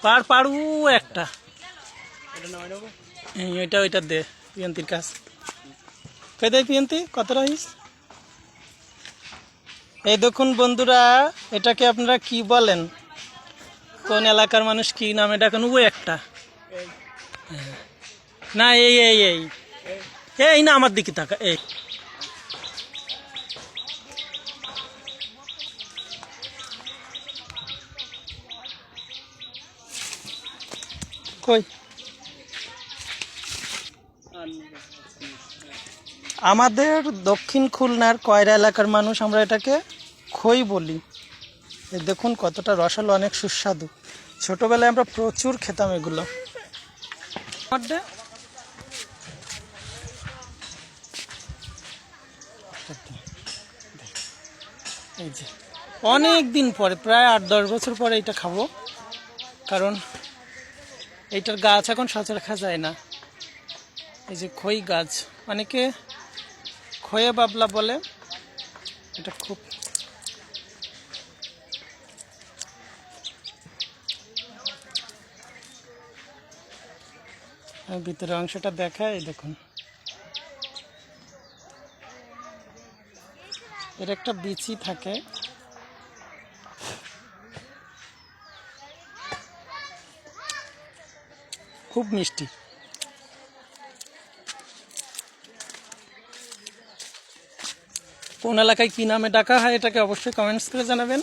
পার পাড়ু একটা ওইটা ওইটা দে পিয়ন্তির কাজ কে দেয় পিয়ন্তি কত রহিস। এই দেখুন বন্ধুরা, এটাকে আপনারা কি বলেন, কোন এলাকার মানুষ কি নামে ডাকেন? ও একটা না, এই এই এই এই না, আমার দিকে তাকা। এই কই আমাদের দক্ষিণ খুলনার কয়রা এলাকার মানুষ আমরা এটাকে খই বলি। দেখুন কতটা রসালো, অনেক সুস্বাদু। ছোটবেলায় আমরা প্রচুর খেতাম এগুলো। এই যে অনেক দিন পরে, প্রায় 8-10 বছর পরে এটা খাবো, কারণ এইটার গাছ এখন সচরাচর যায় না। এই যে খই গাছ, অনেকে খয়ে বাবলা বলে। এটা খুব ভিতরের অংশটা দেখায়। দেখুন এর একটা বিচি থাকে, খুব মিষ্টি। কোন এলাকায় কি নামে ডাকা হয় এটাকে অবশ্যই কমেন্টস করে জানাবেন।